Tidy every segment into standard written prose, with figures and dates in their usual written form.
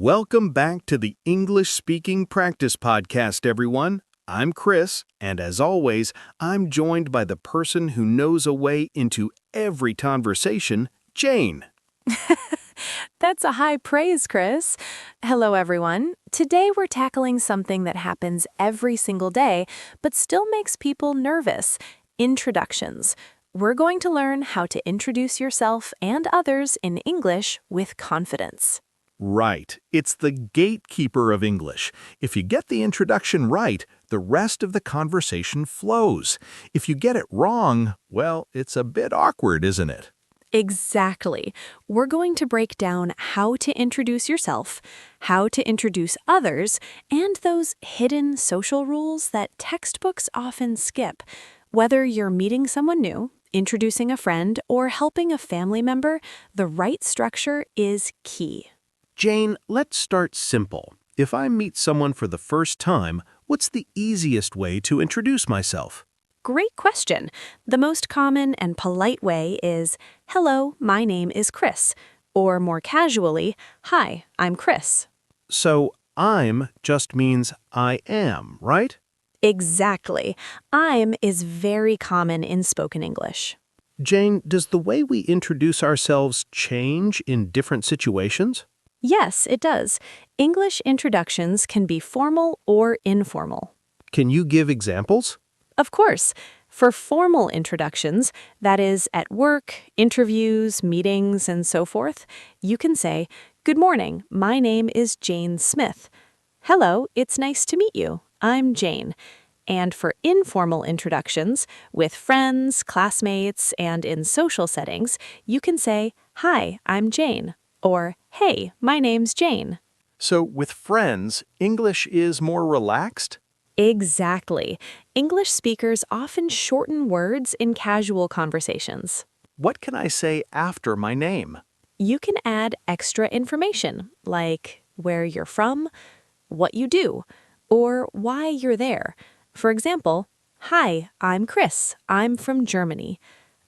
Welcome back to the English Speaking Practice Podcast, everyone. I'm Chris, and as always, I'm joined by the person who knows a way into every conversation, Jane. That's a high praise, Chris. Hello, everyone. Today we're tackling something that happens every single day, but still makes people nervous: introductions. We're going to learn how to introduce yourself and others in English with confidence. Right. It's the gatekeeper of English. If you get the introduction right, the rest of the conversation flows. If you get it wrong, well, it's a bit awkward, isn't it? Exactly. We're going to break down how to introduce yourself, how to introduce others, and those hidden social rules that textbooks often skip. Whether you're meeting someone new, introducing a friend, or helping a family member, the right structure is key. Jane, let's start simple. If I meet someone for the first time, what's the easiest way to introduce myself? Great question. The most common and polite way is, "Hello, my name is Chris," or more casually, "Hi, I'm Chris." So, I'm just means I am, right? Exactly. "I'm" is very common in spoken English. Jane, does the way we introduce ourselves change in different situations? Yes, it does. English introductions can be formal or informal. Can you give examples? Of course, for formal introductions, that is, at work, interviews, meetings, and so forth, you can say, "Good morning, my name is Jane Smith." "Hello, it's nice to meet you. I'm Jane." And for informal introductions, with friends, classmates, and in social settings, you can say, "Hi, I'm Jane," or "Hey, my name's Jane." So, with friends, English is more relaxed? Exactly. English speakers often shorten words in casual conversations. What can I say after my name? You can add extra information, like where you're from, what you do, or why you're there. For example, "Hi, I'm Chris. I'm from Germany."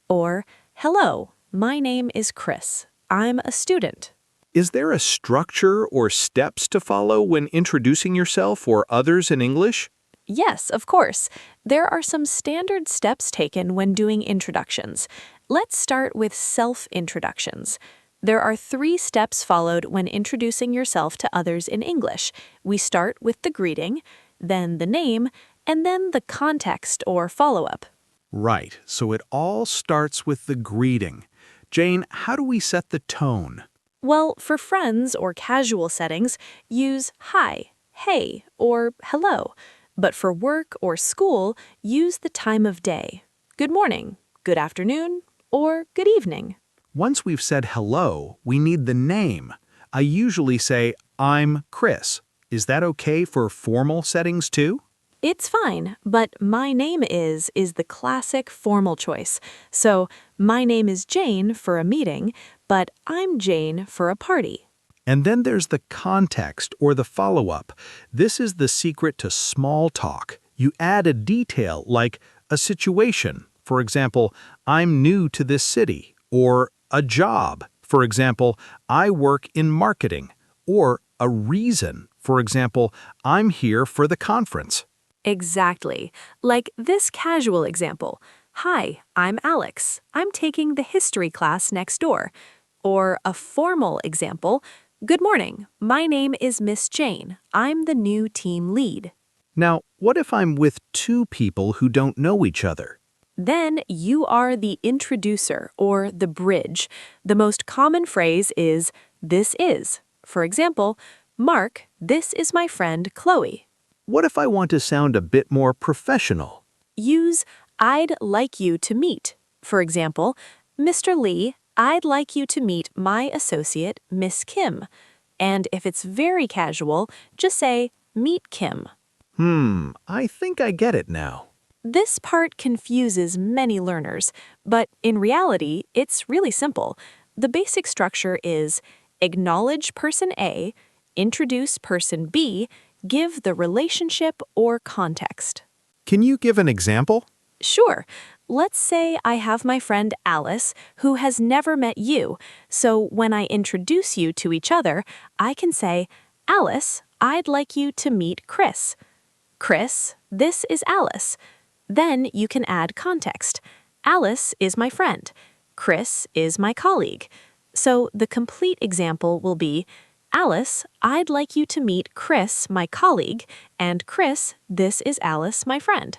Or, "Hello, my name is Chris. I'm a student." Is there a structure or steps to follow when introducing yourself or others in English? Yes, of course. There are some standard steps taken when doing introductions. Let's start with self-introductions. There are 3 steps followed when introducing yourself to others in English. We start with the greeting, then the name, and then the context or follow-up. Right, so it all starts with the greeting. Jane, how do we set the tone? Well, for friends or casual settings, use "hi," "hey," or "hello." But for work or school, use the time of day: "Good morning," "Good afternoon," or "Good evening." Once we've said hello, we need the name. I usually say, I'm Chris. Is that okay for formal settings too? It's fine, but "my name is the classic formal choice. So, "My name is Jane" for a meeting, but "I'm Jane" for a party. And then there's the context or the follow-up. This is the secret to small talk. You add a detail like a situation. For example, I'm new to this city. Or a job. For example, I work in marketing. Or a reason. For example, I'm here for the conference. Exactly. Like this casual example: "Hi, I'm Alex. I'm taking the history class next door." Or a formal example: "Good morning. My name is Miss Jane. I'm the new team lead." Now, what if I'm with 2 people who don't know each other? Then you are the introducer or the bridge. The most common phrase is "this is." For example, "Mark, this is my friend Chloe." What if I want to sound a bit more professional? Use "I'd like you to meet." For example, "Mr. Lee, I'd like you to meet my associate, Miss Kim." And if it's very casual, just say "Meet Kim." I think I get it now. This part confuses many learners, but in reality, it's really simple. The basic structure is acknowledge person A, introduce person B, give the relationship or context. Can you give an example? Sure. Let's say I have my friend Alice who has never met you. So when I introduce you to each other, I can say, Alice, I'd like you to meet Chris. Chris, this is Alice. Then you can add context. Alice is my friend. Chris is my colleague. So the complete example will be, Alice, I'd like you to meet Chris, my colleague, and Chris, this is Alice, my friend.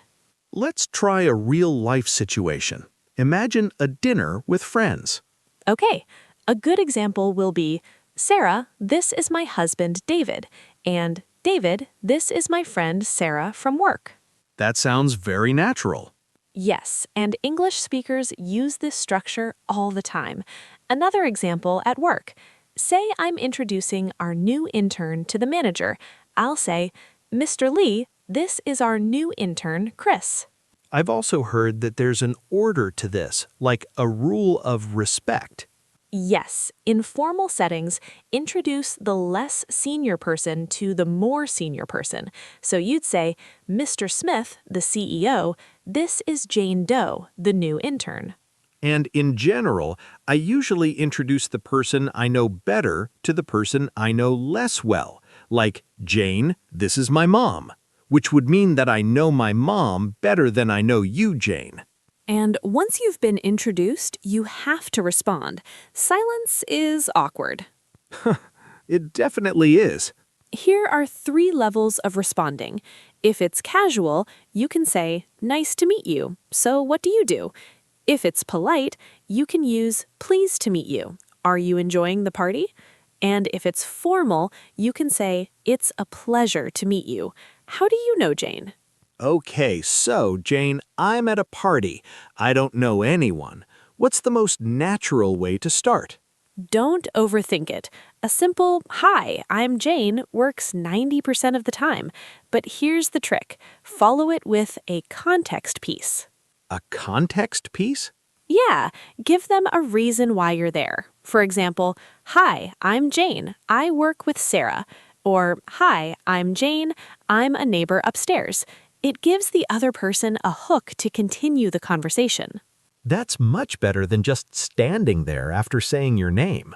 Let's try a real-life situation. Imagine a dinner with friends. Okay, a good example will be, Sarah, this is my husband, David, and David, this is my friend Sarah from work. That sounds very natural. Yes, and English speakers use this structure all the time. Another example at work. Say I'm introducing our new intern to the manager. I'll say, Mr. Lee, this is our new intern, Chris. I've also heard that there's an order to this, like a rule of respect. Yes, in formal settings, introduce the less senior person to the more senior person. So you'd say, Mr. Smith, the CEO, this is Jane Doe, the new intern. And in general, I usually introduce the person I know better to the person I know less well, like, Jane, this is my mom, which would mean that I know my mom better than I know you, Jane. And once you've been introduced, you have to respond. Silence is awkward. It definitely is. Here are 3 levels of responding. If it's casual, you can say, nice to meet you. So what do you do? If it's polite, you can use pleased to meet you. Are you enjoying the party? And if it's formal, you can say, it's a pleasure to meet you. How do you know Jane? Okay, so, Jane, I'm at a party. I don't know anyone. What's the most natural way to start? Don't overthink it. A simple, hi, I'm Jane, works 90% of the time. But here's the trick. Follow it with a context piece. A context piece? Yeah, give them a reason why you're there. For example, hi, I'm Jane. I work with Sarah. Or, hi, I'm Jane. I'm a neighbor upstairs. It gives the other person a hook to continue the conversation. That's much better than just standing there after saying your name.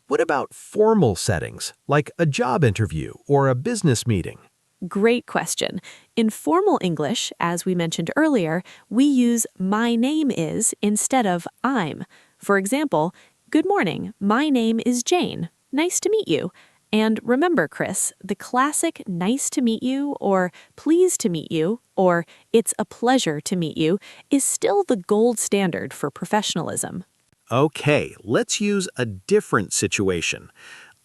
What about formal settings, like a job interview or a business meeting? Great question. In formal English, as we mentioned earlier, we use my name is instead of I'm. For example, good morning, my name is Jane. Nice to meet you. And remember, Chris, the classic nice to meet you or pleased to meet you or it's a pleasure to meet you is still the gold standard for professionalism. Okay, let's use a different situation.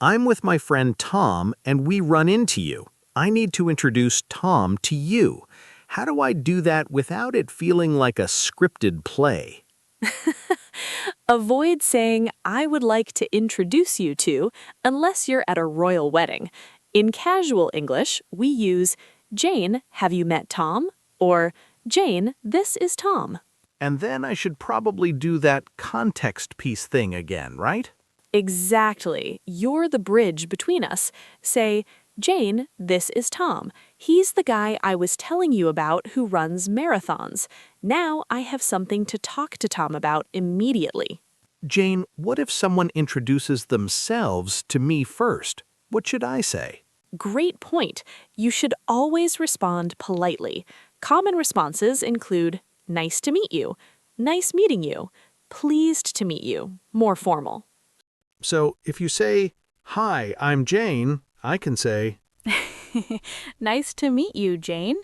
I'm with my friend Tom and we run into you. I need to introduce Tom to you. How do I do that without it feeling like a scripted play? Avoid saying, I would like to introduce you to, unless you're at a royal wedding. In casual English, we use, Jane, have you met Tom? Or, Jane, this is Tom. And then I should probably do that context piece thing again, right? Exactly. You're the bridge between us. Say, Jane, this is Tom. He's the guy I was telling you about who runs marathons. Now I have something to talk to Tom about immediately. Jane, what if someone introduces themselves to me first? What should I say? Great point. You should always respond politely. Common responses include, nice to meet you, nice meeting you, pleased to meet you, more formal. So if you say, hi, I'm Jane, I can say, Nice to meet you, Jane.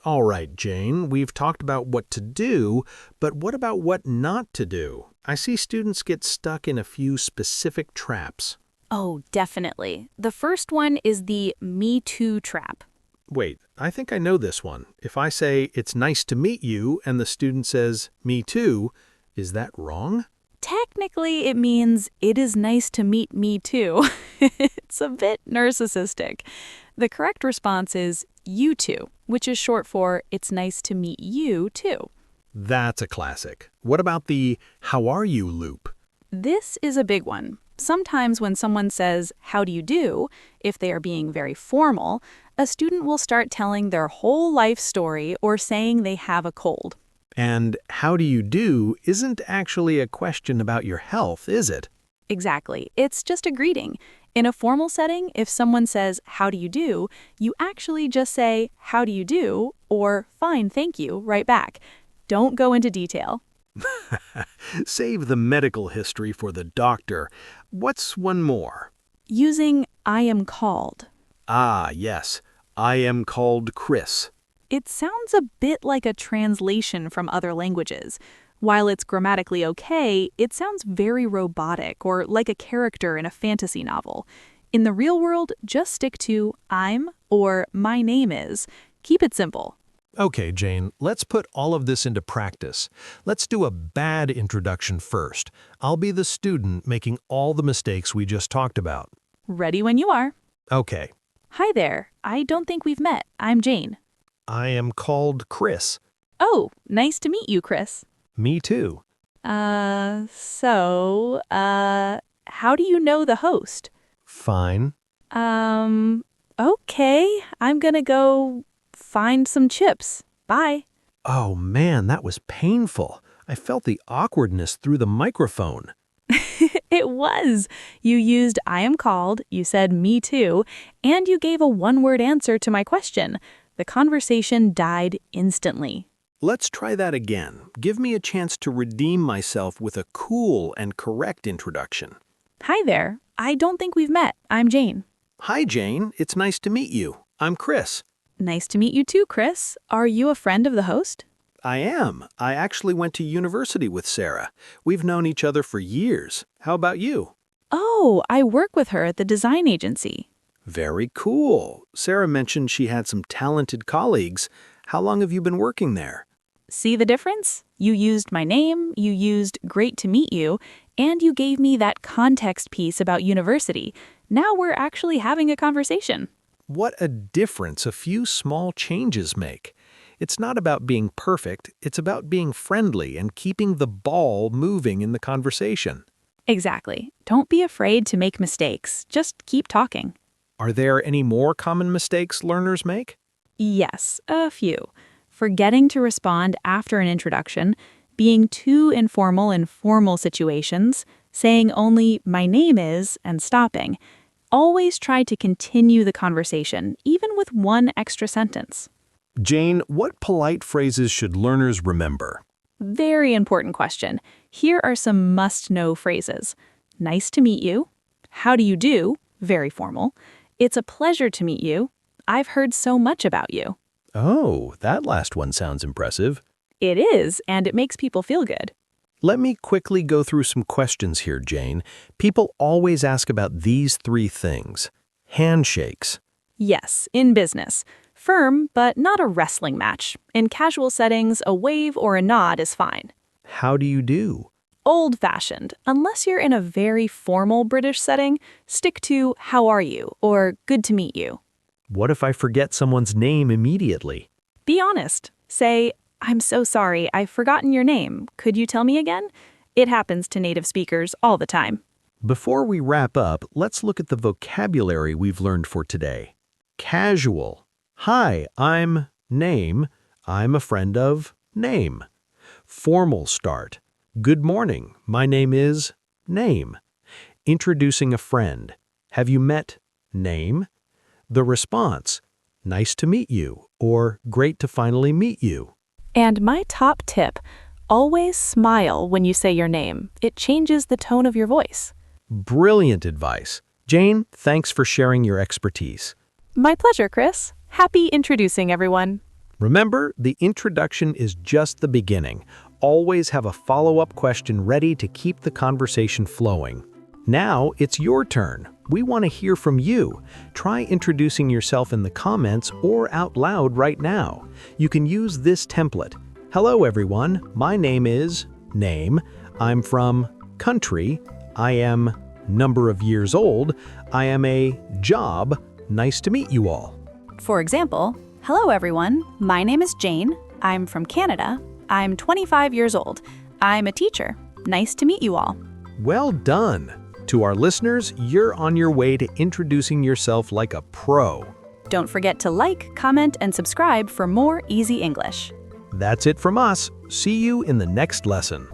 all right, Jane, we've talked about what to do, but what about what not to do? I see students get stuck in a few specific traps. Oh, definitely. The first one is the Me Too trap. Wait, I think I know this one. If I say, it's nice to meet you, and the student says, me too, is that wrong? Technically, it means it is nice to meet me too. It's a bit narcissistic. The correct response is you too, which is short for it's nice to meet you too. That's a classic. What about the how are you loop? This is a big one. Sometimes when someone says, how do you do, if they are being very formal, a student will start telling their whole life story or saying they have a cold. And how do you do isn't actually a question about your health, is it? Exactly. It's just a greeting. In a formal setting, if someone says, "How do you do?" you actually just say, "How do you do?" or "Fine, thank you," right back. Don't go into detail. Save the medical history for the doctor. What's one more? Using "I am called." Ah, yes. I am called Chris. It sounds a bit like a translation from other languages. While it's grammatically okay, it sounds very robotic or like a character in a fantasy novel. In the real world, just stick to "I'm" or "my name is." Keep it simple. Okay, Jane, let's put all of this into practice. Let's do a bad introduction first. I'll be the student making all the mistakes we just talked about. Ready when you are. Okay. Hi there. I don't think we've met. I'm Jane. I am called Chris. Oh, nice to meet you, Chris. Me too. How do you know the host? Fine. Okay, I'm gonna go find some chips. Bye. Oh man, that was painful. I felt the awkwardness through the microphone. It was. You used "I am called," you said "me too," and you gave a one-word answer to my question. The conversation died instantly. Let's try that again. Give me a chance to redeem myself with a cool and correct introduction. Hi there. I don't think we've met. I'm Jane. Hi, Jane. It's nice to meet you. I'm Chris. Nice to meet you too, Chris. Are you a friend of the host? I am. I actually went to university with Sarah. We've known each other for years. How about you? Oh, I work with her at the design agency. Very cool. Sarah mentioned she had some talented colleagues. How long have you been working there? See the difference? You used my name, you used "great to meet you," and you gave me that context piece about university. Now we're actually having a conversation. What a difference a few small changes make. It's not about being perfect, it's about being friendly and keeping the ball moving in the conversation. Exactly. Don't be afraid to make mistakes. Just keep talking. Are there any more common mistakes learners make? Yes, a few. Forgetting to respond after an introduction, being too informal in formal situations, saying only "my name is" and stopping. Always try to continue the conversation, even with one extra sentence. Jane, what polite phrases should learners remember? Very important question. Here are some must-know phrases. Nice to meet you. How do you do? Very formal. It's a pleasure to meet you. I've heard so much about you. Oh, that last one sounds impressive. It is, and it makes people feel good. Let me quickly go through some questions here, Jane. People always ask about these three things. Handshakes. Yes, in business. Firm, but not a wrestling match. In casual settings, a wave or a nod is fine. How do you do? Old-fashioned. Unless you're in a very formal British setting, stick to "how are you" or "good to meet you." What if I forget someone's name immediately? Be honest. Say, "I'm so sorry, I've forgotten your name. Could you tell me again?" It happens to native speakers all the time. Before we wrap up, let's look at the vocabulary we've learned for today. Casual. Hi, I'm name. I'm a friend of name. Formal start. Good morning. My name is name. Introducing a friend. Have you met name? The response. Nice to meet you or great to finally meet you. And my top tip, always smile when you say your name. It changes the tone of your voice. Brilliant advice. Jane, thanks for sharing your expertise. My pleasure, Chris. Happy introducing everyone. Remember, the introduction is just the beginning. Always have a follow-up question ready to keep the conversation flowing. Now, it's your turn. We want to hear from you. Try introducing yourself in the comments or out loud right now. You can use this template. Hello, everyone. My name is name. I'm from country. I am number of years old. I am a job. Nice to meet you all. For example, "Hello everyone, my name is Jane. I'm from Canada. I'm 25 years old. I'm a teacher. Nice to meet you all." Well done. To our listeners, you're on your way to introducing yourself like a pro. Don't forget to like, comment, and subscribe for more easy English. That's it from us. See you in the next lesson.